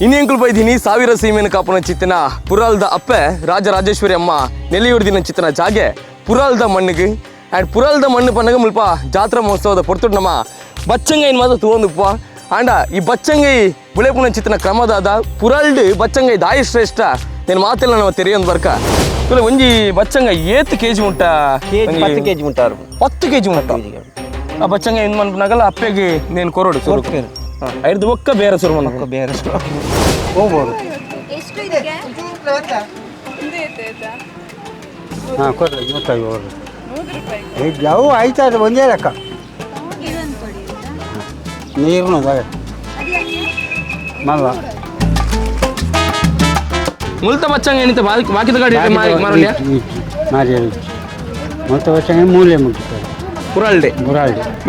ಇನ್ನೆಂಕುಲು ಬೈದಿನಿ ಸಾವಿರ ಸೀಮೆನ ಕಾಪುನ ಚಿತ್ತಿನ ಪುರಾಲ್ದ ಅಪ್ಪೆ ರಾಜರಾಜೇಶ್ವರಿ ಅಮ್ಮ ನೆಲೆಯೂರ್ದಿನ ಚಿತ್ತಿನ ಜಾಗೆ ಪುರಾಲ್ದ ಮಣ್ಣಿಗೆ ಆ್ಯಂಡ್ ಪುರಾಲ್ದ ಮಣ್ಣು ಪನ್ನಗ ಮುಲ್ಪ ಜಾತ್ರಾ ಮಹೋತ್ಸವದ ಪೊರ್ತುಡು ನಮ್ಮ ಬಚ್ಚಂಗೈ ಮಾತ್ರ ತೂಂದುಪ್ಪ ಆಂಡ ಈ ಬಚ್ಚಂಗೈ ಬುಳೆಪುನ ಚಿತ್ತಿನ ಕ್ರಮದಾದ ಪುರಾಲ್ಡ್ ಬಚ್ಚಂಗೈ ದಾಯಿ ಶ್ರೇಷ್ಠ నేను మాతెల్ల ನಾವು ತೆರೆಯೊಂದು ಬರ್ಕ ತುಲೆ ಒಂಜಿ ಬಚ್ಚಂಗ ಏತ್ ಕೆಜಿ ಮುಟ್ಟ 10 ಕೆಜಿ ಮುಟ್ಟಾರು 10 ಕೆಜಿ ಮುಟ್ಟ ಆ ಬಚ್ಚಂಗ ಏನು ಮನ್ಪನಾಗಲ್ಲ ಅಪ್ಪೆಗೆ నేను ಕೊರೋಡು ಸುರು ಐದು ಒಕ್ಕ ಬೇರೆ ಸುರು ಒಕ್ಕ ಬೇರೆ ಸುರು ಹೋಗ್ಬೋದು ಎಷ್ಟು ಇದಕ್ಕೆ ಹಾಂ ಕೊಡ್ರಿ 100 ರೂಪಾಯಿ ಯಾವ ಆಯ್ತು ಒಂದೇ ಲೆಕ್ಕ ನೀರು ಮಲ್ವ ಮುಲ್ತ ಬಚ್ಚಂಗ ಏನಿತ್ತು ಬಾಕಿದ ಗಾಡಿ ಮಾರಲ್ಯ ಮಾರಿ ಮುಲ್ತ ಬಚ್ಚಂಗ ಮೂಲೆ ಮುಟ್ಟಿದ್ದಾರೆ ಪುರಾಲ್ಡೆ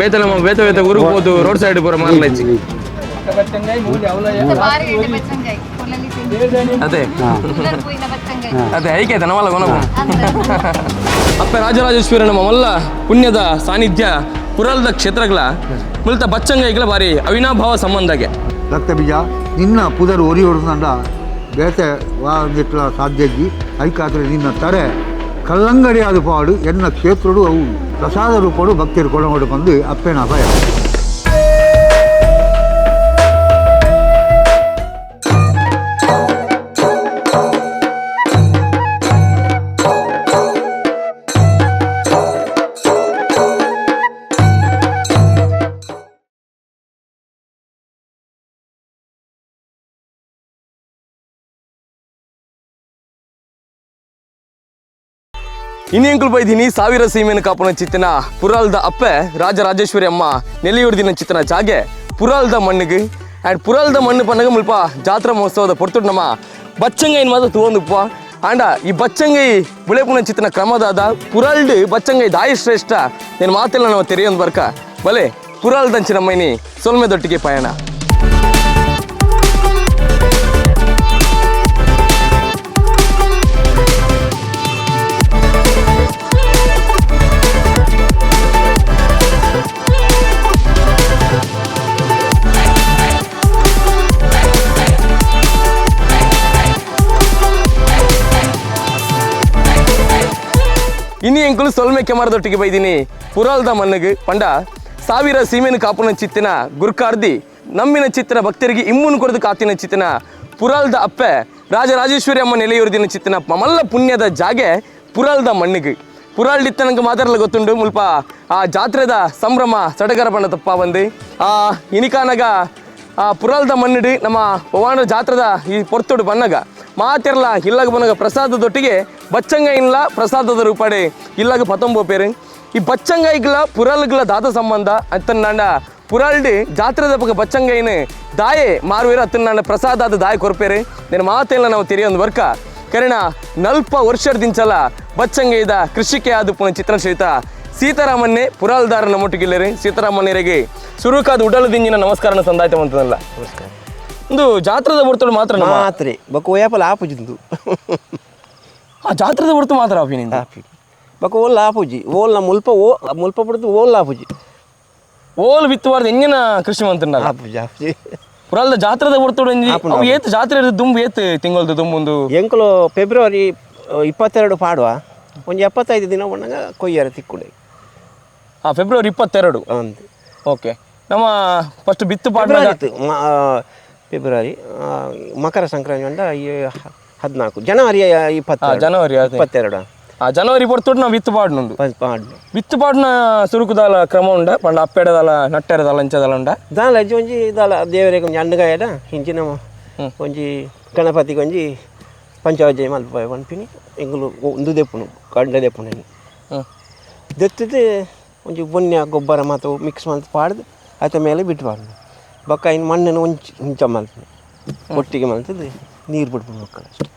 ಬೇತಲ ಬೇತ ಬೇತ ಗುರುಬೋದು ರೋಡ್ ಸೈಡ್ ಪೂರ ಮಾರಲೈಚಿ ಅದೇ ಅದೇ ಐಕೈತ ನವಲ್ಲ ಕೊನಗು ಅಪ್ಪ ರಾಜರಾಜೇಶ್ವರಿ ನಮ್ಮ ಮಲ್ಲ ಪುಣ್ಯದ ಸಾನ್ನಿಧ್ಯ ಪುರಾಲ್ದ ಕ್ಷೇತ್ರಗಳ ಮುಲ್ತ ಬಚ್ಚಂಗೈಗಳ ಬಾರಿ ಅವಿನಾಭಾವ ಸಂಬಂಧಗೆ ರಕ್ತ ಬೀಜ ನಿನ್ನ ಪುದರ್ ಒರಿ ಹೊಡೆದಂಡ ಬೇತೆ ವಾಂಗಿಟ್ಲ ಸಾಧ್ಯಜಿ ಐಕಾತ್ರೆ ನಿನ್ನ ತರೆ ಕಲ್ಲಂಗಡಿ ಆದ ಪಾಡು ಎನ್ನ ಕ್ಷೇತ್ರಡು ಅವು ಪ್ರಸಾದ ರೂಪಡು ಭಕ್ತಿರು ಕೊಡಗೊಂಡು ಬಂದು ಅಪ್ಪೇನ ಅಭಯ ಇನ್ನೆಂಕುಲು ಬೈದಿನಿ ಸಾವಿರ ಸೀಮೆನ ಕಾಪುನ ಚಿತ್ತಿನ ಪುರಾಲ್ದ ಅಪ್ಪೆ ರಾಜರಾಜೇಶ್ವರಿ ಅಮ್ಮ ನೆಲೆಯೂರ್ದಿನ ಚಿತ್ತಿನ ಜಾಗೆ ಪುರಾಲ್ದ ಮಣ್ಣಿಗೆ ಆ್ಯಂಡ್ ಪುರಾಲ್ದ ಮಣ್ಣು ಪನ್ನಗ ಮುಲ್ಪ ಜಾತ್ರಾ ಮಹೋತ್ಸವದ ಪೊರ್ತುಡು ನಮ್ಮ ಬಚ್ಚಂಗೈ ಮಾತ್ರ ತೂಂದುಪ್ಪ ಆಂಡ ಈ ಬಚ್ಚಂಗೈ ಬುಳೆಪುನ ಚಿತ್ತಿನ ಕ್ರಮದಾದ ಪುರಾಲ್ಡ್ ಬಚ್ಚಂಗೈ ದಾಯಿ ಶ್ರೇಷ್ಠ నేను ಮಾತೆಲ್ಲ ನಾವು ತೆರೆಯೊಂದು ಬರ್ಕ ಬಲೆ ಪುರಾಲ್ದಂಚಿನ ಮೈನಿ ಸೊಲ್ಮೆದೊಟ್ಟಿಗೆ ಪಯಣ ಇನ್ನು ಎಂಕುಲು ಸೊಲ್ಮೆ ಕೆಮರದೊಟ್ಟಿಗೆ ಬೈದಿನಿ ಪುರಾಲ್ದ ಮಣ್ಣಿಗೆ ಪಂಡ ಸಾವಿರ ಸೀಮೆನ ಕಾಪುನ ಚಿತ್ತಿನ ಗುರ್ಕಾರ್ದಿ ನಮ್ಮಿನ ಚಿತ್ತಿನ ಭಕ್ತರಿಗೆ ಇಮ್ಮುನ್ ಕೊರದು ಕಾತಿನ ಚಿತ್ತಿನ ಪುರಾಲ್ದ ಅಪ್ಪೆ ರಾಜರಾಜೇಶ್ವರಿ ಅಮ್ಮ ನೆಲೆಯೂರ್ದಿನ ಚಿತ್ತಿನ ಮಲ್ಲ ಪುಣ್ಯದ ಜಾಗೆ ಪುರಾಲ್ದ ಮಣ್ಣಿಗೆ ಪುರಾಲ್ಡಿತ್ತ ನಂಗೆ ಮಾತಾಡಲು ಗೊತ್ತುಂಡು ಮುಲ್ಪ ಆ ಜಾತ್ರೆದ ಸಂಭ್ರಮ ಸಡಗರ ಬಣ್ಣ ತಪ್ಪ ಬಂದು ಇನಿಕಾನಾಗ ಆ ಪುರಾಲ್ದ ಮಣ್ಣಿಡಿ ನಮ್ಮ ಪವಾನ ಜಾತ್ರದ ಈ ಪೊರ್ತುಡು ಬಣ್ಣಗ ಮಾತಿರಲ್ಲ ಇಲ್ಲಾಗ ಬನ್ನಗ ಪ್ರಸಾದದೊಟ್ಟಿಗೆ ಬಚ್ಚಂಗ ಇಲ್ಲ ಪ್ರಸಾದದ ರೂಪಾಡೆ ಇಲ್ಲಾಗ ಪತೊಂಬೋ ಪೇರು ಈ ಬಚ್ಚಂಗೈಗಳ ಪುರಾಲ್ಗಳ ದಾದ ಸಂಬಂಧ ಅತ್ತನ್ನಾಂಡ ಪುರಾಲ್ಡಿ ಜಾತ್ರೆದ ಪಕ್ಕ ಬಚ್ಚಂಗೈನು ದಾಯೆ ಮಾರುವೇರು ಅತ್ತನ್ನಾಂಡ ಪ್ರಸಾದದ ದಾಯ ಕೊರ್ಪೇರು నేను ಮಾತೆಲ್ಲ ನಾವು ತೆರೆಯೊಂದು ವರ್ಕ ಕರಿಣ ನಲ್ಪ ವರ್ಷದಿಂಚಲ ಬಚ್ಚಂಗೈದ ಕೃಷಿಕೆ ಆದ ಪುನ ಚಿತ್ರಶ್ರೀತ ಸೀತಾರಾಮನ್ನೇ ಪುರಾಲ್ದಾರ ನಮ್ಮೊಟ್ಟಿಗಿಲ್ಲರಿ ಸೀತಾರಾಮನ್ಯರಿಗೆ ಸುರುಕಾದ ಉಡಲದಿಂಜಿನ ನಮಸ್ಕಾರ ಸಂದಾಯ್ತವಂತದಲ್ಲ ನಮಸ್ಕಾರ ಒಂದು ಜಾತ್ರದ ಹೊರತು ಮಾತ್ರ ಮಾತ್ರೆ ಬಕ ಓಯಾಪಲ ಆಪುಜಿಂದು ಆ ಜಾತ್ರದ ಹೊರತು ಮಾತ್ರ ಆಪಿನಿಂದ ಆಪಿ ಬಕ ಓಲ್ ಆಪುಜಿ ಓಲ್ನ ಮುಲ್ಪ ಮುಲ್ಪ ಪಡ್ದು ಓಲ್ ಆಪುಜಿ ಓಲ್ ಬಿತ್ತುವಾರ್ದು ಎಂಜಿನ ಕೃಷಿ ಮಂತ್ರನ ಆಪುಜಿ ಆಪುಜಿ ಪುರಾಲ್ದ ಜಾತ್ರದ ಹೊರತು ಅವು ಏತ್ ಜಾತ್ರೆ ದುಂಬು ಏತ್ ತಿಂಗಳದು ದುಂಬುಂದು ಎಂಕಲು ಫೆಬ್ರವರಿ 22 ಪಾಡುವ ಒಂದು 75 ದಿನ ಬಂದಾಗ ಕೊಯ್ಯಾರ ತಿಕ್ಕೊಂಡೆ ಫೆಬ್ರವರಿ 22 ಅಂತೆ ಓಕೆ ನಮ್ಮ ಫಸ್ಟ್ ಬಿತ್ತು ಪಾಡ ಫೆಬ್ರವರಿ ಮಕರ ಸಂಕ್ರಾಂತಿ ಅಂಡ 14 ಜನವರಿ 20 ಜನವರಿ 22 ಜನವರಿ ಪೊರ್ತುಡು ನಾವು ಬಿತ್ತು ಪಾಡ್ನುಂಡು ಬಿತ್ತು ಪಾಡ್ನ ಸುರುಕುದಾಲ ಕ್ರಮ ಉಂಡ ಪಂಡ ಅಪ್ಪೆಡದಾಲ ನಟ್ಟೆರದಾಲ ಅಂಚದಾಲ ಉಂಡ ದಾಲ ಅಜ್ಜಿ ಒಂಜಿ ದಾಲ ದೇವರಿಗೆ ಒಂಜಿ ಅಂಡಗಾಯಡ ಹಿಂಚಿನ ಒಂಜಿ ಗಣಪತಿಗೆ ಒಂಜಿ ಪಂಚವಾದ್ಯ ಮಲ್ಪ ಪನ್ಪಿನಿ ಎಂಗುಲು ಒಂದು ದೆಪ್ಪುನು ಕಂಡ ದೆಪ್ಪುನು ದೆತ್ತಿದ್ದು ಒಂಜಿ ಬೊನ್ನೆ ಗೊಬ್ಬರ ಮತ್ತು ಮಿಕ್ಸ್ ಮಾಡಿ ಪಾಡ್ದು ಆತ ಮೇಲೆ ಬಿಟ್ಟು ಪಾಡ್ದು ಬಕ್ಕ ಇನ್ನು ಮಣ್ಣನ್ನು ಒಂಚ ಮಲ್ಪು ಒಟ್ಟಿಗೆ ಮಲ್ತದ್ದು ನೀರು ಬಿಡ್ಬೋದು ಮಕ್ಕಳು ಅಷ್ಟೆ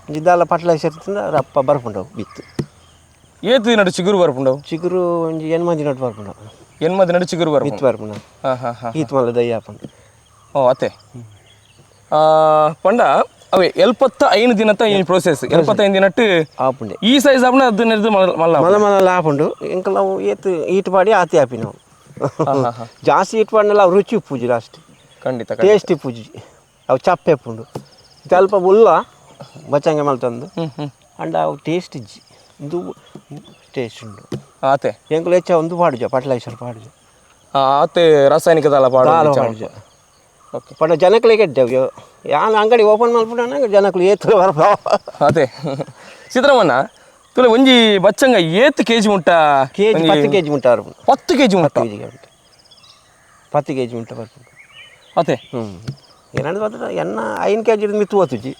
ಒಂಜಿ ದಾಲ ಪಟ್ಲ ಸೇರ್ತಂದ ರಪ್ಪ ಬರ್ಪುಂಡವು ಬಿತ್ತು ಏತು ದಿನ ಚಿಗುರು ಬರ್ಪುಂಡವು ಚಿಗುರು ಒಂಜಿ ಎನ್ಮ ದಿನ ಬರ್ಪುಂಡವು ಎನ್ಮ ದಿನ ಚಿಗುರು ಬಿತ್ತು ಬರ್ಪುಂಡ ಈತ್ ಮಲ್ಲ ದಯ್ಯ ಹಾಪುಂಡು ಓ ಅತ್ತೆ ಪಂಡ ಅವೇ 75 ದಿನತ್ತ ಈ ಪ್ರೋಸೆಸ್ 75 ದಿನಟ್ಟು ಆಪುಂಡೆ ಈ ಸೈಜ್ ಆಪುಂಡ ಅದು ನೆರೆದು ಮಲ್ಲ ಮಲ್ಲ ಮಲ್ಲ ಆಪುಂಡು ಎಂಕಲ್ ನಾವು ಏತ್ ಈಟ್ ಪಾಡಿ ಆತಿ ಆಪಿ ನಾವು ಜಾಸ್ತಿ ಈಟ್ ಪಾಡಿನೆಲ್ಲ ರುಚಿ ಪೂಜಿ ಲಾಸ್ಟ್ ಖಂಡಿತ ಟೇಸ್ಟಿ ಪೂಜಿ ಅವು ಚಪ್ಪೆ ಉಂಡು ಸ್ವಲ್ಪ ಉಲ್ಲ ಬಚ್ಚಂಗೆ ಮಲ್ತಂದು ಅಂಡ ಅವು ಟೇಸ್ಟ್ ಇಜ್ಜಿ ಇದು ಟೇಸ್ಟ್ ಉಂಡು ಆತೆ ಎಂಕುಲು ಹೆಚ್ಚ ಒಂದು ಪಾಡುಜ ಫರ್ಟಿಲೈಸರ್ ಪಾಡುಜ ಆತೆ ರಾಸಾಯನಿಕ ದಾಲ ಪಾಡುಜ ಓಕೆ ಪಡ ಜನಕ್ಲೆ ಕೆಟ್ಟವು ಯಾನು ಅಂಗಡಿ ಓಪನ್ ಮಾಡ್ಬಿಟ್ಟ ಜನಕ್ಲು ಏತು ಬರ್ತಾವ ಅದೇ ಸಿದ್ದರಾಮಣ್ಣ ತುಲೆ ಒಂಜಿ ಬಚ್ಚಂಗ ಏತ್ ಕೆಜಿ ಮುಟ್ಟ ಕೆಜಿ 10 kg ಮುಂಟಾರು 10 ಕೆಜಿ ಮುಟ್ಟ 10 kg ಮುಂಟ ಬರ್ಬೋದು ಅದೇ ಏನಂದ್ರೆ ಮಾತ್ರ ಎನ್ನ 5 kg ಮಿತ್ತು ಹೋತುಜಿ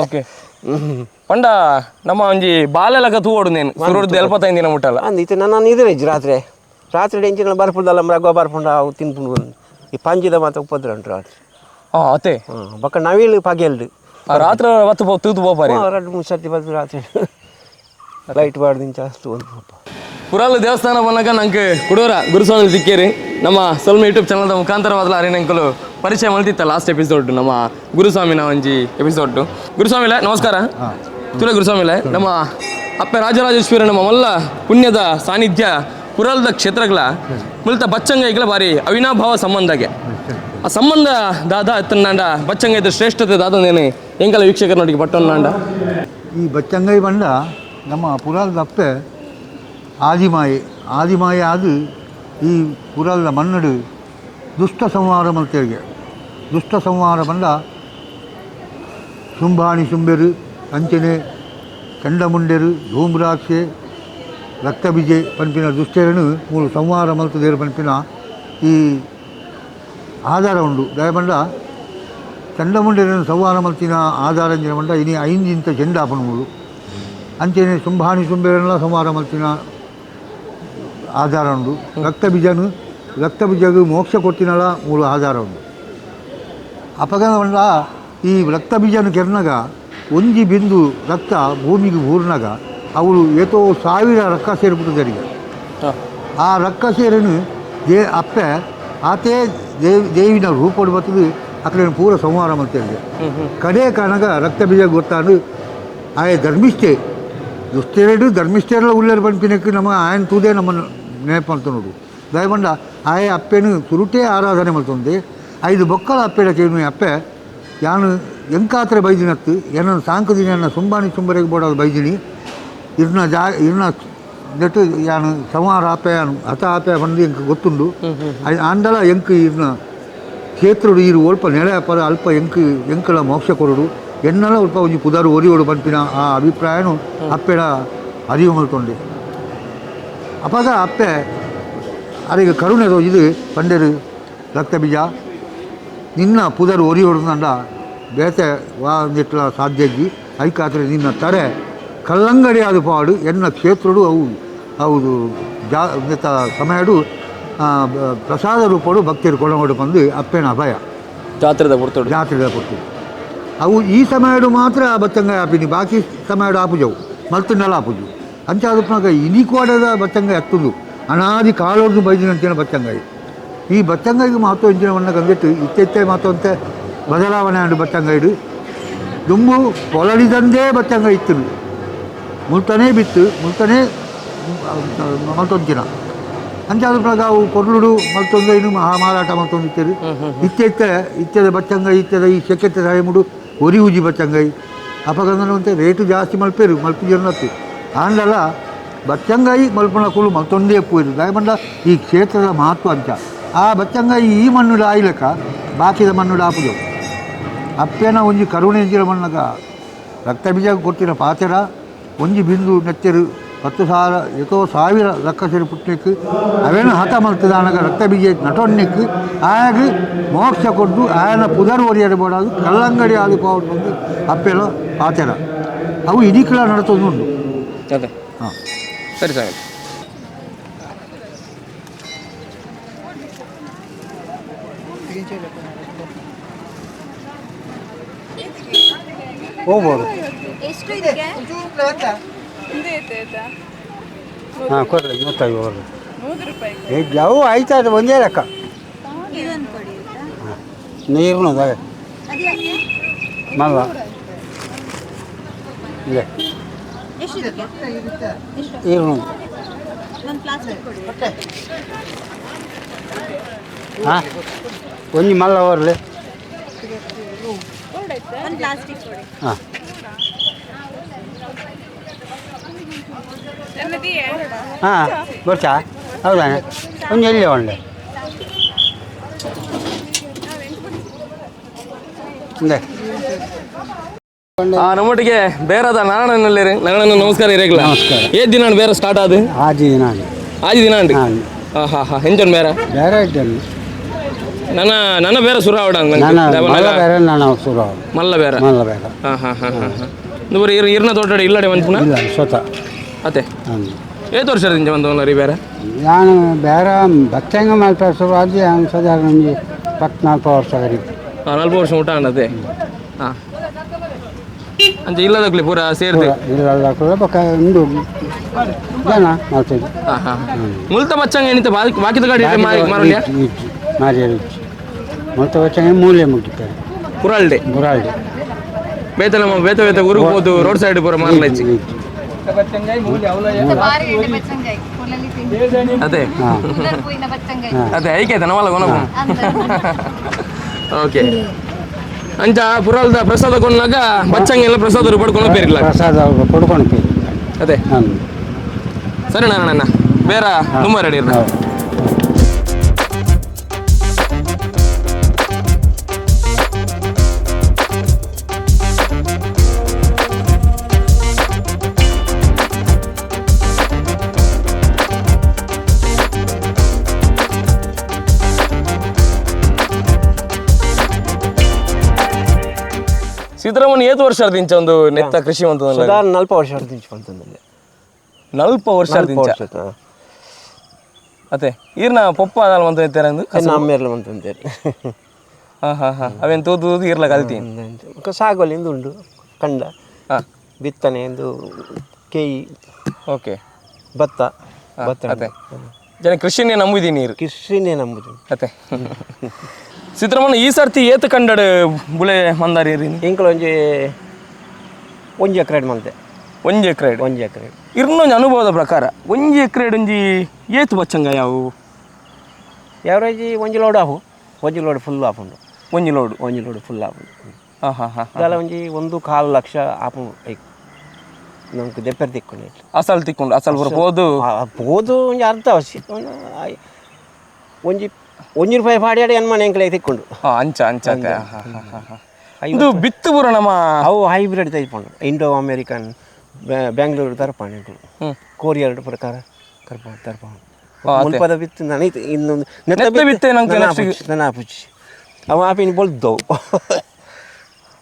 ಓಕೆ ಪಂಡ ನಮ್ಮ ಒಂಜಿ ಬಾಲೆಲಕ ತೂವೋಡು ನೇನು ಸುರುಡ್ದು 75 ದಿನ ಮುಟ್ಟಲ್ಲ ಅಂದಿತ್ತು ನನ್ನ ಇದ್ರೆ ರಾತ್ರಿ ಎಂಚಿನ ಬರ್ಪುದಲ್ಲ ಮರಗ ಬರ್ಪುಂಡ ಅವು ತಿನ್ಪುಂಡು ಈ ಪಂಜಿದ ಮಾತ್ರ ಉಪದ್ರ ಉಂಟು ರಾತ್ರಿ ಅದೇ ಬಕ್ಕ ನವಿಲು ಪಗೆಲ್ಡು ರಾತ್ರಿ ಹೊತ್ತು ತೂತು ಹೋಗ್ಬಾರಿ 2-3 ಸರ್ತಿ ಬರ್ದು ರಾತ್ರಿ ಲೈಟ್ ಬಾರ್ದು ಜಾಸ್ತಿ ಒಂದು ಪುರಾಲ ದೇವಸ್ಥಾನ ಬಂದಾಗ ನಂಗೆ ಕುಡೋರ ಗುರುಸ್ವಾಮಿ ಸಿಕ್ಕೇರಿ ನಮ್ಮ ಸೊಲ್ಮ ಯೂಟ್ಯೂಬ್ ಚಾನಲ್ದ ಮುಖಾಂತರವಾದ ಅರಿನಂಕಲು ಪರಿಚಯ ಮಲ್ತಿತ್ತ ಲಾಸ್ಟ್ ಎಪಿಸೋಡ್ ನಮ್ಮ ಗುರುಸ್ವಾಮಿನ ಒಂಜಿ ಎಪಿಸೋಡ್ ಗುರುಸ್ವಾಮಿಲೆ ನಮಸ್ಕಾರ ತುಲೆ ಗುರುಸ್ವಾಮಿಲೆ ನಮ್ಮ ಅಪ್ಪೆ ರಾಜರಾಜೇಶ್ವರಿ ನಮ್ಮ ಮಲ್ಲ ಪುಣ್ಯದ ಸಾನ್ನಿಧ್ಯ ಪುರಾಲದ ಕ್ಷೇತ್ರಗಳ ಮುಲ್ತ ಬಚ್ಚಂಗೈಗಳ ಬಾರಿ ಅವಿನಾಭಾವ ಸಂಬಂಧಗೆ ಆ ಸಂಬಂಧ ದಾದ ಎತ್ತನಾಂಡ ಬಚ್ಚಂಗ ಇದ್ದ ಶ್ರೇಷ್ಠತೆ ದಾದನೇನೆ ಎಂಕಲ ವೀಕ್ಷಕರನೊಟ್ಟಿಗೆ ಪಟ್ಟೊಂದಾಂಡ ಈ ಬಚ್ಚಂಗೈ ಬಂಡ ನಮ್ಮ ಪುರಾಲದ ಅಪ್ಪೆ ಆದಿಮಾಯೆ ಆದು ಈ ಪುರಾಲದ ಮನ್ನಡು ದುಷ್ಟ ಸಂಹಾರ ಮಲ್ತೇರಿಗೆ ದುಷ್ಟ ಸಂಹಾರ ಬಂಡ ಶುಂಭಾಣಿ ಶುಂಭೆರು ಅಂಚನೆ ಚಂಡಮುಂಡೆರು ಧೂಮ್ರಾಕ್ಷೆ ರಕ್ತಬೀಜೆ ಪಂಪಿನ ದುಷ್ಟೇರನು ಮೂರು ಸಂಹಾರ ಮಲ್ತದೇರು ಪಂಪಿನ ಈ ಆಧಾರ ಉಂಡು ದಯಬಂಡ ಚಂಡಮುಂಡೆರನ್ನು ಸಂಹಾರ ಮಲ್ತಿನ ಆಧಾರ ಅಂಜಿನ ಬಂಡ ಇನಿ 5 ಇಂತ ಚೆಂಡಾಪನ ಮೂರು ಅಂಚನೆ ಶುಂಭಾಣಿ ಶುಂಭೆರನ್ನೆಲ್ಲ ಸಂಹಾರ ಮಲ್ತಿನ ಆಧಾರ ಉಂಡು ರಕ್ತಬೀಜಗೂ ಮೋಕ್ಷ ಕೊಟ್ಟಿನಲ್ಲ ಮೂರು ಆಧಾರ ಉಂಡು ಅಪಗನ ಬಂಡ ಈ ರಕ್ತಬೀಜನ ಕೆರ್ನಾಗ ಒಂಜಿ ಬಿಂದು ರಕ್ತ ಭೂಮಿಗೆ ಊರ್ನಾಗ ಅವಳು ಏತೋ 1000 ರಕ್ಕ ಸೇರಿಬಿಟ್ಟಿದ್ದರಿಗೆ ಆ ರಕ್ಕ ಸೇರನು ಅಪ್ಪೆ ಆತೇ ದೇವಿನ ರೂಪಡು ಬರ್ತದೆ ಅಕಡೆ ಪೂರ ಸಂಹಾರ ಮಾಡ್ತಿದ್ದೆ ಕಡೆ ಕಾಣಾಗ ರಕ್ತ ಬೀಜ ಗೊತ್ತಾಡು ಆಯ ಧರ್ಮಿಷ್ಠೆ ದುಷ್ಟೆರಡು ಧರ್ಮಿಷ್ಠೆಲ್ಲ ಉಳ್ಳೇರು ಪಂಪಿನಕ್ಕೆ ನಮ್ಮ ಆಯನ ತೂದೇ ನಮ್ಮನ್ನು ನೆನಪು ಅಂತ ನೋಡು ದಯಬಂಡ ಆಯ ಅಪ್ಪೆನು ಸುರುಟೇ ಆರಾಧನೆ ಮಾಡ್ತಂದೆ 5 ಬೊಕ್ಕಲ ಅಪ್ಪೆಡ ಕೇನು ಅಪ್ಪೆ ಯಾನು ಎಂಕಾತ್ರ ಬೈದಿನತ್ತು ಏನನ್ನು ಸಾಂಕದಿನಿ ಅನ್ನ ಸುಂಬಾಣಿ ಸುಂಬರೆಗೆ ಬೋಡೋದು ಬೈದಿನಿ ಇರ್ನ ನೆಟ್ಟು ಯಾನು ಸಂಹಾರ ಆಪೆ ಹತ ಆಪೆ ಬಂದು ಎಂಕ ಗೊತ್ತುಂಡು ಅಂಡಲ ಎಂಕ್ ಇರ್ನ ಕ್ಷೇತ್ರುಡು ಇರು ಒಲ್ಪ ನೆಲೆ ಪರ ಅಲ್ಪ ಎಂಕಲ ಮೋಕ್ಷ ಕೊರಡು ಎನ್ನೆಲ್ಲ ಒಲ್ಪ ಒಂಜಿ ಪುದಾರು ಒರಿಯೋಡು ಪಂಪಿನ ಆ ಅಭಿಪ್ರಾಯನು ಅಪ್ಪೆಡ ಅರಿವು ಮಲ್ತೊಂಡೆ ಅಪಾಗ ಅಪ್ಪೆ ಅರಿಗೆ ಕರುಣೆದು ಇದು ಪಂಡೆರು ರಕ್ತ ಬೀಜ ನಿನ್ನ ಪುದಾರು ಒರಿಯೋಡು ನಂಡ ಬೇತೆ ವಾಂದಿಟ್ಲ ಸಾಧ್ಯಜ್ಜಿ ಐಕಾತ್ರೆ ನಿನ್ನ ತರೆ ಕಲ್ಲಂಗಡಿ ಆದ ಪಾಡು ಎನ್ನ ಕ್ಷೇತ್ರಡು ಹೌದು ಸಮಯಡು ಪ್ರಸಾದ ರೂಪಡು ಭಕ್ತಿಯರು ಕೊಡಗೋಡು ಬಂದು ಅಪ್ಪೇನ ಅಭಯ ಜಾತ್ರೆದ ಕೊಡ್ತು ಅವು ಈ ಸಮಯಡು ಮಾತ್ರ ಬಚ್ಚಂಗ ಆಪಿನಿ ಬಾಕಿ ಸಮಯಡು ಆಪುಜವು ಮಲ್ತುನೆಲ್ಲ ಆಪುಜು ಅಂಚಾದಪ್ನಾಗ ಇನಿಕೋಡದ ಬಚ್ಚಂಗ ಎತ್ತುಂದು ಅನಾದಿ ಕಾಲೋರ್ದು ಬೈದಿನಂತಿನ ಬಚ್ಚಂಗಾಯಿ ಈ ಬಚ್ಚಂಗಾಯಿಗೆ ಮಹತ್ವ ಇಂಚಿನ ಬಣ್ಣ ಕಂದಿಟ್ಟು ಇತ್ತೆ ಮಹತ್ವ ಅಂತ ಬದಲಾವಣೆ ಆಡು ಬಚ್ಚಂಗಾಯಿಡು ದುಂಬು ಪೊಲಡಿದಂದೇ ಬಚ್ಚಂಗ ಇತ್ತು ಮುಲ್ತನೇ ಬಿತ್ತು ಮುಲ್ತನೇ ಮಲ್ತೊಂಚಿನ ಅಂಚಾದ ಅವು ಕೊರ್ಲುಡು ಮಲ್ತೊಂದು ಇನ್ನು ಮಾರಾಟ ಮಲ್ತೊಂದಿತ್ತೇರು ಇತ್ಯದ ಬಚ್ಚಂಗೈ ಇತ್ಯದ ಈ ಶೆಕೆತ್ತೆ ಸಾಯಮುಡು ಒರಿ ಉಜಿ ಬಚ್ಚಂಗೈ ಅಪಗಂಗನಂತೆ ರೇಟು ಜಾಸ್ತಿ ಮಲ್ಪೇರು ಮಲ್ಪಿಜನ್ನತ್ತು ಆಂಡಲ ಬಚ್ಚಂಗಾಯಿ ಮಲ್ಪನ ಕುಳು ಮಲ್ತೊಂದೇ ಪೋಯಿರು ದಯಬಂಡ ಈ ಕ್ಷೇತ್ರದ ಮಹತ್ವ ಅಂಚ ಆ ಬಚ್ಚಂಗಾಯಿ ಈ ಮಣ್ಣುಡ ಆಯ್ಲಕ ಬಾಕಿದ ಮಣ್ಣುಡ ಆಪುಜವು ಅಪ್ಪೇನ ಒಂಜಿ ಕರುಣೆ ಎಂಜಿನ ಮಣ್ಣಗ ರಕ್ತ ಬೀಜ ಕೊಟ್ಟಿನ ಪಾತೆರ ಒಂಜಿ ಬಿಂದು ನೆಚ್ಚರು 10,000 ರಕ್ಕ ಸೇರಿ ಪುಟ್ನಿಕ್ಕು ಅವೇನು ಹತ ಮಲ್ತದಾನಗ ರಕ್ತ ಬೀಜ ನಟೊನ್ನಿಕ್ಕು ಆಗ ಮೋಕ್ಷ ಕೊಟ್ಟು ಆಯನ ಪುದರ್ ಒರಿಯರು ಬೋಡೋದು ಕಲ್ಲಂಗಡಿ ಆದಿ ಪೋಡು ಬಂದು ಅಪ್ಪೆಲ್ಲ ಪಾತೆರ ಅವು ಇಡಿಕಲ ನಡತೊಂದುಂಡು ಅದೇ ಹಾಂ ಸರಿ ಸರಿ ಹೋಗ್ಬೋದು ಹಾಂ ಕೊಡ್ರಿ 35 ಕೊಡ್ರಿ ಯಾವ ಆಯ್ತು ಒಂದೇ ಲೆಕ್ಕ ನೀರು ಮಲ್ಲ ಇದೆ ನೀರು ಹಾಂ ಒಂಜಿ ಮಲ್ಲ ಬರ್ಲಿ ಹಾಂ ಹಾಂ ಗೊತ್ತಾ ಹೌದಾ ಒಂದು ಎಲ್ಲಿ ಒಳ್ಳೆ ಇದೆ ನಮ್ಮೊಟ್ಟಿಗೆ ಬೇರದ ನಾರಾಯಣನಲ್ಲಿ ನಾರಾಯಣ ನಮಸ್ಕಾರ ಇರಲಿಲ್ಲ ನಮಸ್ಕಾರ. ಏತ್ ದಿನ ಬೇರೆ ಸ್ಟಾರ್ಟ್ ಆದ ಆಜಿ ನಾನು ಆಜಿ ದಿನ ಉಂಟು ಹಾಂ ಎಂಚನ್ ಬೇರೆ ಬೇರೆ ಇದ್ದೇನೆ ನನ್ನ ಬೇರೆ ಸುರ ಅವಡ ನಾನು ಮಲ್ಲ ಬೇರೆ ನಾನು ಸುರ ಮಲ್ಲ ಬೇರೆ ಮಲ್ಲ ಬೇರೆ నువ్వు ఇరిన తోట ఇల్లడే మంచుకున్నా ಇಲ್ಲ ಸ್ವತಃ ಅತ್ತೆ ಹಾಂ ಏತ್ ವರ್ಷ ದಿಂಚ ಬಂದವಲ್ಲ ಬೇರೆ ನಾನು ಬೇರೆ ಬಚ್ಚಂಗ ಮಲ್ಪೆ ಶುರು ಆಗಿ ಹಂಗೆ ಸಾಧಾರಣ ಒಂದು 14 ವರ್ಷ ಗಡಿ 4 ವರ್ಷ ಊಟ ಅನ್ನತ್ತೆ ಹಾಂ ಅಂಚೆ ಇಲ್ಲದಕ್ಲಿ ಪೂರ ಸೇರ್ದೆ ಇಲ್ಲ ಕೂಡ ಪಕ್ಕ ಒಂದು ಜನ ಮಾಡ್ತಿದ್ದೆ ಹಾಂ ಹಾಂ ಮುಲ್ತ ಬಚ್ಚಂಗ ಏನಿತ್ತು ಬಾಕಿದ ಗಾಡಿ ಮಾರಲ್ಯ ಮಾರಿಯರು ಮೊತ್ತ ಬಚ್ಚಂಗ ಮೂಲೆ ಮುಟ್ಟಿದ್ದಾರೆ ಪುರಾಲ್ಡೆ ಬುರಾಲ್ಡಿ ಬೇತ ಬೇತ ಊರಿಗೆ ಹೋದು ರೋಡ್ ಸೈಡ್ ಪೂರ ಮಾರಲೈಚಿ ಅದೇ ಹಾಂ ಅದೇ ಐಕೈತೆ ನವಲ್ಲ ಕೊನಕು ಓಕೆ ಅಂಚ ಪುರಾಲ್ದ ಪ್ರಸಾದ ಕೊಂಡಾಗ ಬಚ್ಚಂಗ ಎಲ್ಲ ಪ್ರಸಾದ ಪಡ್ಕೊಂಡು ಬೇರಿಲ್ಲ ಪ್ರಸಾದ ಕೊಡ್ಕೊಂಡು ಅದೇ ಹಾಂ ಸರಿ ನಾರಾಯಣ ಬೇರೆ ತುಂಬ ರೆಡಿ ಇರ್ತಾರೆ ಹೌದು ಸಿದ್ದರಾಮಯ್ಯ ಏತು ವರ್ಷ ದಿಂಚ ಒಂದು ನೆತ್ತ ಕೃಷಿ ಅಂತ ಸಾಧಾರಣ 40 ವರ್ಷ ದಿಂಚು ಬಂತಂದಲ್ಲಿ 40 ವರ್ಷ ದಿಂಚ ಅತ್ತೆ ಈರ್ನ ಪಪ್ಪ ಅದಲ್ಲ ಅಂತ ಹೇಳ್ತಾರೆ ಅಂದು ಅಮ್ಮೇರ್ಲ ಬಂತಂತೇಳಿ ಹಾಂ ಅವೇನು ತೂದು ಇರ್ಲ ಕಲ್ತೀನಿ ಸಾಗುವಲ್ಲಿಂದ ಉಂಡು ಕಂಡ ಹಾಂ ಬಿತ್ತನೆ ಎಂದು ಕೇಯಿ ಓಕೆ ಭತ್ತ ಭತ್ತ ಅತ್ತೆ ಜನ ಕೃಷಿನೇ ನಂಬಿದ್ದೀನಿ ನೀರು ಕೃಷಿನೇ ನಂಬುದು ಅತ್ತೆ ಸಿದ್ದರಾಮಯ್ಯ ಈ ಸರ್ತಿ ಏತು ಕಂಡಡ್ ಬುಳೆ ಮಂದಾರಿ ಇಂಕಲ್ ಒಂಜಿ ಎಕರೆ ಮಲ್ತೆ 1 ಎಕರೆ 1 ಎಕರೆ ಇರ್ನೊಂದು ಅನುಭವದ ಪ್ರಕಾರ 1 ಎಕರೆ ಒಂಜಿ ಏತು ಬಚ್ಚಂಗ ಯಾವುವು ಯಾವ್ರೇಜಿ ಒಂಜಿ ಲೋಡ್ ಆಪು ಒಂಜಿ ಲೋಡ್ ಫುಲ್ ಆಪುಂಡು ಒಂಜಿ ಲೋಡು ಒಂಜಿ ಲೋಡ್ ಫುಲ್ ಆಪುಂಡು ಹಾಂ ಅದೆಲ್ಲ ಒಂಜಿ 1.25 ಲಕ್ಷ ಆಪು ನಮ್ಗೆ ದೆಪ್ಪರ್ ತಿಕ್ಕೊಂಡು ಅಸಲ್ ತಿಕ್ಕೊಂಡು ಅಸಲ್ ಬರ ಹೋದು ಹೋದು ಒಂಜಿ ಅರ್ಧ ಒಂಜಿ ರೂಪಾಯಿ ಪಾಡ್ಯಾಡ ಏನು ಮನೆ ಎಂಕ್ಲೆ ತಿಕ್ಕೊಂಡು ಅಂಚ ಇದು ಬಿತ್ತು ಬರೋ ನಮ್ಮ ಅವು ಹೈಬ್ರಿಡ್ ತೆಗೆದುಕೊಂಡು ಇಂಡೋ ಅಮೇರಿಕನ್ ಬೆಂಗಳೂರು ತರ್ಪಾಣಿ ಕೊರಿಯರ್ ಪ್ರಕಾರ ತರ್ಪಾಣಿ ಮುಲ್ಪದ ಬಿತ್ತು ನನಗೆ ಇನ್ನೊಂದು ನೆತ್ತ ಬಿತ್ತೆ ನನ್ನ ಪುಚ್ಚಿ ಅವು ಆಪಿನ ಬೋಲ್ದವು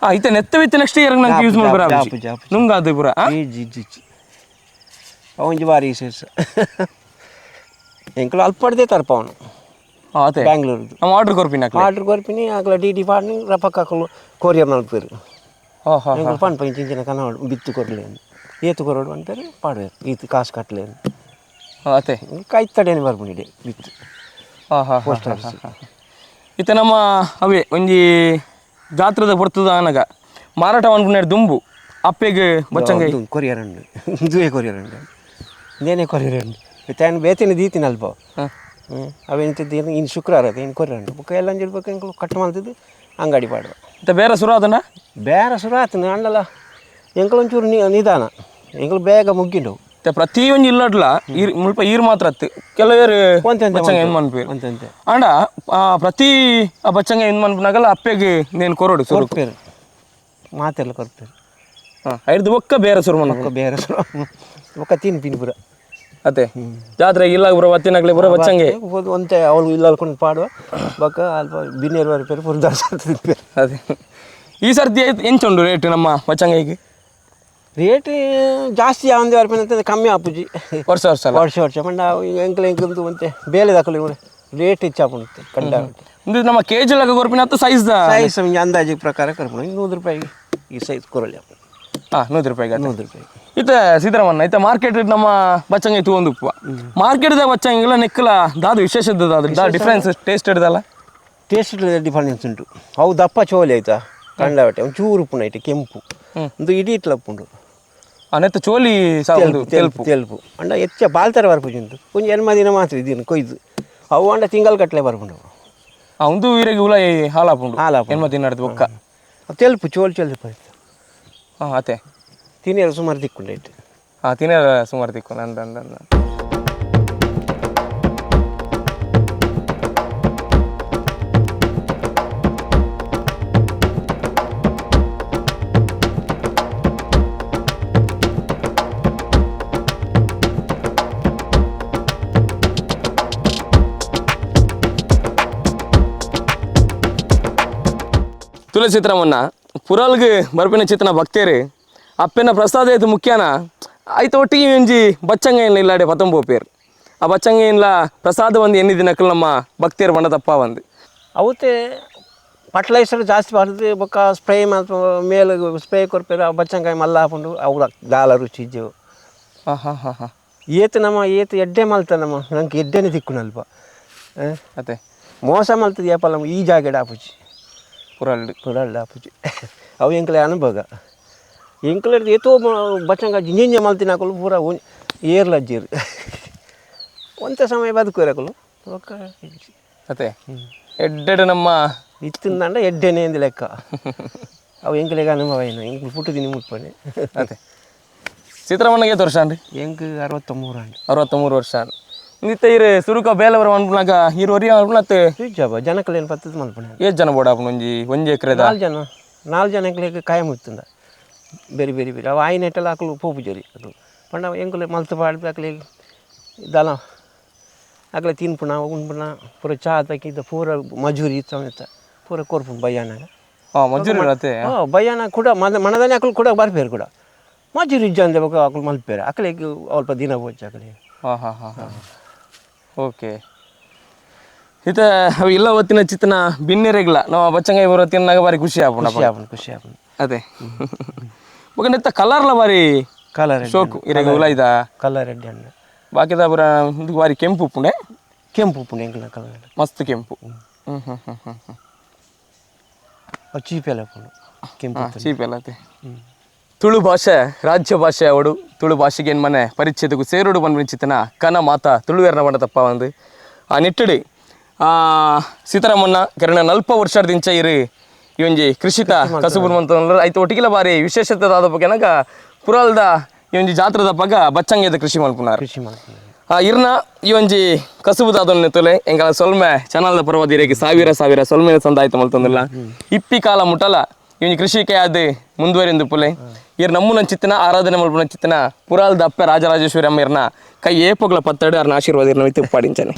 ಐತೆ ನೆತ್ತ ಬಿತ್ತೆ ನೆಕ್ಸ್ಟ್ ಇಯರ್ ನಂಗೆ ಯೂಸ್ ಮಾಡ್ಬಾರ ನುಂಗ ಅದು ಪೂರ ಒಂಜಿ ಬಾರಿ ವಿಶೇಷ ಎಂಕಲು ಅಲ್ಪಡ್ದೆ ತರ್ಪವನು ಅದೇ ಬ್ಯಾಂಗ್ಳೂರ್ದು ನಮ್ಮ ಆರ್ಡರ್ ಕೊರ್ಪಿನ ಆರ್ಡರ್ ಕೊರ್ಪಿನಿ ಆಗಲ ಡಿ ಪಾಡ್ನಿ ರಪಕ್ಕಾಕಲು ಕೊರಿಯರ್ ನಲ್ಪೇರು ಎಂಕಲು ಪಂಡ್ ಇಂಚಿನ ಕನ್ನಡ ಬಿತ್ತು ಕೊರ್ಲೆ ಏತು ಕೊರೋಡು ಅಂತಾರೆ ಪಾಡ್ವೇರು ಈತು ಕಾಸು ಕಟ್ಲೆ ಅದೇ ಕೈತಡೇನೆ ಬರ್ಬಿಡಿದೆ ಬಿತ್ತು ಪೋಸ್ಟ್ ಆಫೀಸ್ ಇತ್ತ ನಮ್ಮ ಅವೇ ಒಂಜಿ ಜಾತ್ರದ ಬರ್ತದ ಅನಗ ಮಾರಾಟ ಅನ್ಕೊಂಡೆ ದುಂಬು ಅಪ್ಪೆಗೆ ಬಚ್ಚಂಗೈ ಕೊರಿಯರ್ ಉಂಡು ಇದುವೇ ಕೊರಿಯರ್ ಉಂಡು ಇದೇನೇ ಕೊರಿಯರ್ ಉಂಡು ಇತ್ತೇನು ಬೇತಿನ ದೀತಿನ ಅಲ್ಪ ಅವೇನಿದ್ದು ಇನ್ನು ಶುಕ್ರವಾರ ಅದು ಇನ್ನು ಕೊರಿಯರ್ ಉಂಡು ಬುಕ್ಕ ಎಲ್ಲ ಅಂಜಿಡ್ಬೇಕು ಎಂಕಲು ಕಟ್ ಮಾಡ್ತಿದ್ದು ಅಂಗಡಿ ಪಾಡುವ ಇತ್ತ ಬೇರೆ ಶುರು ಅದನ್ನ ಬೇರೆ ಶುರು ಆತನ ಅಣ್ಣಲ್ಲ ಎಂಕಲು ಒಂಚೂರು ನಿಧಾನ ಎಂಕಲು ಬೇಗ ಮುಗ್ಗಿಂಡು ಪ್ರತಿ ಒಂಜಿ ಇಲ್ಲಡ್ಲ ಮುಲ್ಪ ಈರ್ ಮಾತ್ರ ಅತ್ತು ಕೆಲವೇರು ಬಚ್ಚಂಗ ಏನು ಮನ್ಪೇರು ಅಂತಂತೆ ಅಂಡ ಪ್ರತಿ ಆ ಬಚ್ಚಂಗ ಏನು ಮನ್ಪನಾಗಲ್ಲ ಅಪ್ಪೆಗೆ ನೀನು ಕೊರೋಡು ಸುರು ಕೊರ್ಪೇರು ಮಾತೆಲ್ಲ ಕೊರ್ಪೇರು ಐದು ಬೊಕ್ಕ ಬೇರೆ ಸುರು ಮನ ಬೇರೆ ಶುರು ಬೊಕ್ಕ ತಿನ್ ಪಿನ್ ಪುರ ಅದೇ ಜಾತ್ರೆಗೆ ಇಲ್ಲ ಬರೋ ಒತ್ತಿನಾಗ್ಲಿ ಬರೋ ಬಚ್ಚಂಗೆ ಹೋದು ಒಂತೆ ಅವಳು ಇಲ್ಲ ಅಲ್ಕೊಂಡು ಪಾಡುವ ಬೊಕ್ಕ ಅಲ್ಪ ಬಿನ್ನೇರು ಬರ್ಪೇರು ಪುರ ದಾಸ ಅದೇ ಈ ಸರ್ತಿ ಎಂಚುಂಡು ರೇಟ್ ನಮ್ಮ ಬಚ್ಚಂಗೈಗೆ ರೇಟ್ ಜಾಸ್ತಿ ಯಾವಂದೇ ಬರ್ಪೇನೆ ಅಂತಂದ್ರೆ ಕಮ್ಮಿ ಆಪುಜಿ ವರ್ಷ ವರ್ಷ ಮಂಡ ಎಂಕಲ್ ಎಂಕಂತು ಮತ್ತೆ ಬೇಲೆ ದಾಖಲೆ ರೇಟ್ ಹೆಚ್ಚಾಪುತ್ತೆ ಕಂಡ ಇದು ನಮ್ಮ ಕೆಜಿ ಲೆಕ್ಕ ಕೊರ್ಪಿನ ಹತ್ತು ಸೈಜ್ ಸೈಜ್ ಅಂದಾಜಿಗೆ ಪ್ರಕಾರ ಕರ್ಕೊಂಡು 100 ರೂಪಾಯಿಗೆ ಈ ಸೈಜ್ ಕೊರಲಿ ಹಾಂ 100 ರೂಪಾಯಿಗೆ 100 ರೂಪಾಯಿ ಇತ್ತ ಸಿದ್ದರಾಮಣ್ಣ ಇತ್ತ ಮಾರ್ಕೆಟ್ ನಮ್ಮ ಬಚ್ಚಂಗೆ ತಗೊಂಡು ಉಪ್ಪು ಮಾರ್ಕೆಟ್ದ ಬಚ್ಚಂಗೆಲ್ಲ ನೆಕ್ಕಲ Dadu ವಿಶೇಷದ Dadu difference taste ಹಿಡ್ದಲ್ಲ taste difference ಉಂಟು ಅವು ದಪ್ಪ ಚೋಲಿ ಆಯ್ತಾ ಕಂಡ ಬಟ್ಟೆ ಒಂದು ಚೂರು ಪುಣ ಐತೆ ಕೆಂಪು ಒಂದು ಇಡೀ ಇಟ್ಲಪ್ಪುಂಡು ನೆತ್ತ ಚೋಲಿ ತೆಲ್ಪು ಅಂಡ ಹೆಚ್ಚ ಬಾಲ್ತರ ಬರ್ಪುಜುಂಟು ಒಂದು ಎನ್ಮ ದಿನ ಮಾತ್ರ ಇದೀನು ಕೊಯ್ದು ಅವು ಅಂಡ ತಿಂಗಳು ಕಟ್ಲೆ ಬರ್ಪುಂಡು ಒಂದು ವೀರೆಗೆ ಹುಳ ಹಾಲಾಪುಂಡು ಎನ್ಮ ತಿನ್ನಡ್ದು ಬೊಕ್ಕ ತೆಲುಪು ಚೋಲು ಚೆಲ್ಪು ಆಯ್ತು ಹಾಂ ಅತ್ತೆ ತಿನ್ನಿಯರು ಸುಮಾರು ದಿಕ್ಕೊಂಡೈತೆ ಹಾಂ ತಿನ್ನ ಸುಮಾರು ತಿಕ್ಕು ನಂದು ತುಳ ಚಿತ್ರಮನ್ನ ಪುರಾಲ್ಗೆ ಬರ್ಪಿನ ಚಿತ್ರನ ಭಕ್ತೇರು ಅಪ್ಪೆನ ಪ್ರಸಾದ ಆಯ್ತು ಮುಖ್ಯನ ಆಯ್ತು ಒಟ್ಟಿಗೆ ಒಂಜಿ ಬಚ್ಚಂಗ ಏನಿಲ್ಲ ಇಲ್ಲಾಡೆ ಪತಂಬೋ ಪೇರು ಆ ಬಚ್ಚಂಗ ಏನಿಲ್ಲ ಪ್ರಸಾದ ಒಂದು ಎన్ని ದಿನಕ್ಕಲು ನಮ್ಮ ಭಕ್ತೇರು ಬಂಡ ತಪ್ಪ ಒಂದು ಅವತ್ತೆ ಫರ್ಟಿಲೈಸರ್ ಜಾಸ್ತಿ ಬರ್ತದೆ ಬೊಕ್ಕ ಸ್ಪ್ರೇ ಮಾತ್ರ ಮೇಲೆ ಸ್ಪ್ರೇ ಕೊರ್ಪೇರು ಬಚ್ಚಂಗಾಯಿ ಮಲ್ಲ ಹಾಕೊಂಡು ಅವು ದಾಲ ರುಚಿ ಇದ್ದೆವು ಹಾಂ ಹಾಂ ಹಾಂ ಹಾಂ ಏತು ಎಡ್ಡೆ ಮಲ್ತ ನಮ್ಮ ನಂಗೆ ಎಡ್ಡೆನೇ ತಿಕ್ಕುನಲ್ಪ ಅತ್ತೆ ಮೋಸ ಮಲ್ತದ ಯಾಪಲ್ಲ ಈ ಜಾಗಡೆ ಆಪುಜಿ ಪುರಾಲ್ಡ್ ಆಪುಜಿ ಅವು ಎಂಕ್ಲೆ ಅನುಭವ ಎಂಕ್ಲೆ ಏತೋ ಬಚ್ಚಂಗ ಜಿಂಜೆ ಮಲ್ತಿನ ಹಾಕಲು ಪೂರ ಏರ್ಲಜ್ಜೀರು ಒಂಥ ಸಮಯ ಬದುಕುರಕಲು ಅತ್ತೆ ಎಡ್ಡೆಡು ನಮ್ಮ ಇತ್ತಿಂದಂಡ ಎಡ್ಡೆನೆ ಎಂದು ಲೆಕ್ಕ ಅವು ಎಂಕ್ಲೆಗೆ ಅನುಭವ ಏನು ಎಂಕ್ಲು ಪುಟ್ಟದಿನಿ ಮುಟ್ಪಣೆ ಅತ್ತೆ ಚಿತ್ರಮಣ್ಣಗೆ ತೋರ್ಸ ಅಂರಿ ಎಂಕ್ 63 ವರ್ಷ ನಿತ್ತ ಇರು ಸುರುಕ ಬೇಲವರ ಅನ್ಪುನಾಗ ಇರು ಒರಿಯ ಅನ್ಪುನತ್ತೆ ನಿಜ ಜನಕ್ಕಲೇನು ಪತ್ತದ ಮಲ್ಪಣೆ ಏಜ್ ಜನ ಬೋಡ ಒಂಜಿ ಎಕರೆದ 4 ಜನ ಎಂಕ್ಲೆಗೆ ಕಾಯ ಮುತ್ತಂದ ಬೇರೆ ಬೇರೆ ಬೇರೆ ಅವು ಆಯ್ನ ಇಟ್ಟಲ್ಲ ಹಾಕಲು ಪೋಪು ಜರಿ ಅದು ಪಂಡ ಎಂಕ್ಲೆ ಮಲ್ತು ಪಾಡ್ದು ಹಾಕ್ಲಿ ದಲ ಹಾಕ್ಲೆ ತಿನ್ಪುಣ ಉಣ್ಪುಣ ಪೂರ ಚಹಾ ತಕ್ಕಿದ್ದ ಪೂರ ಮಜೂರಿ ಇತ್ತ ಪೂರ ಕೊರ್ಪುಣ ಬಯ್ಯಾನಾಗ ಹಾಂ ಮಜೂರಿ ಇರತ್ತೆ ಬಯ್ಯಾನ ಕೂಡ ಮನದಾನೆ ಹಾಕಲು ಕೂಡ ಬರ್ಬೇರು ಕೂಡ ಮಜೂರಿ ಇಜ್ಜ ಅಂದೆ ಬೇಕು ಹಾಕಲು ಮಲ್ಪೇರು ಹಾಕ್ಲಿಗೆ ಅಲ್ಪ ದಿನ ಹೋಚ್ ಹಾಕಲಿ ಹಾಂ ಹಾಂ ಹಾಂ ಹಾಂ ಓಕೆ ಇತ ಅವು ಇಲ್ಲ ಹೊತ್ತಿನ ಚಿತ್ತನ ಬಿನ್ನೆರೆಗ್ಲ ನಾವು ಬಚ್ಚಂಗಾಯಿ ಬರೋ ತಿನ್ನಾಗ ಬಾರಿ ಖುಷಿ ಆಪುಣ ಖುಷಿ ಆಪುಣ ಅದೇ ಬೊಕ ನೆತ್ತ ಕಲರ್ಲ ಬಾರಿ ಕಲರ್ ಶೋಕು ಇರೆಗ ಉಲ ಇದ ಕಲರ್ ರೆಡ್ಡಿ ಹಣ್ಣು ಬಾಕಿದ ಬರ ಇದು ಬಾರಿ ಕೆಂಪು ಉಪ್ಪುಂಡೆ ಕೆಂಪು ಉಪ್ಪುಂಡೆ ಎಂಕ್ಲ ಕಲರ್ ಮಸ್ತ್ ಕೆಂಪು ಚೀಪೆಲ್ಲ ಉಪ್ಪುಂಡು ಕೆಂಪು ಚೀಪೆಲ್ಲ ಅತ್ತೆ ತುಳು ಭಾಷೆ ರಾಜ್ಯ ಭಾಷೆ ಅವಡು ತುಳು ಭಾಷೆಗೆ ಏನು ಮನೆ ಪರಿಚ್ಛೇದಕ್ಕೂ ಸೇರುಡು ಬಂದ್ಬಿನ ಚಿತ್ತನ ಕನ ಮಾತ ತುಳುವೇರ್ನ ಬಂಡ ತಪ್ಪ ಒಂದು ಆ ನಿಟ್ಟಡಿ ಸೀತಾರಾಮಣ್ಣ ಕೆರಣ ನಲ್ಪ ವರ್ಷದಿಂದ ಇರು ಈ ಒಂಜಿ ಕೃಷಿತ ಕಸುಬು ಅಂತ ಆಯ್ತು ಒಟ್ಟಿಗೆಲ್ಲ ಬಾರಿ ವಿಶೇಷತೆ ಆದ ಬಗ್ಗೆ ನನಗ ಪುರಾಲ್ದ ಈ ಒಂಜಿ ಜಾತ್ರದ ಪಗ ಬಚ್ಚಂಗೆದ ಕೃಷಿ ಮಲ್ಪುನಾರು ಕೃಷಿ ಮಾಡ್ತೀನಿ ಇರ್ನ ಈ ಒಂಜಿ ಕಸುಬುದಾದೊನ್ನೆ ತೊಲೆ ಎಂಗಳ ಸೊಲ್ಮೆ ಚಾನಲ್ದ ಪರವಾದಿರೇಗೆ ಸಾವಿರ ಸೊಲ್ಮೆನ ಸಂದ ಆಯ್ತು ಮಲ್ತಂದಿಲ್ಲ ಇಪ್ಪಿ ಕಾಲ ಮುಟ್ಟಲ ಇವನ್ ಕೃಷಿಕೆ ಆದ ಮುಂದುವರಿಂದು ಪುಲೆ ಇರ್ ನಮ್ಮನ ಚಿತ್ತನ ಆರಾಧನೆ ಮಲ್ಪನ ಚಿತ್ತನ ಪುರಾಲ್ದ ಅಪ್ಪೆ ರಾಜರಾಜೇಶ್ವರಿ ಅಮ್ಮ ಇರ್ನ ಕೈ ಏಪುಗಳ ಪತ್ತಡು ಅವ್ರನ್ನ ಆಶೀರ್ವಾದ ಇರ್ನ ಪಾಡಿಂಚಾನೆ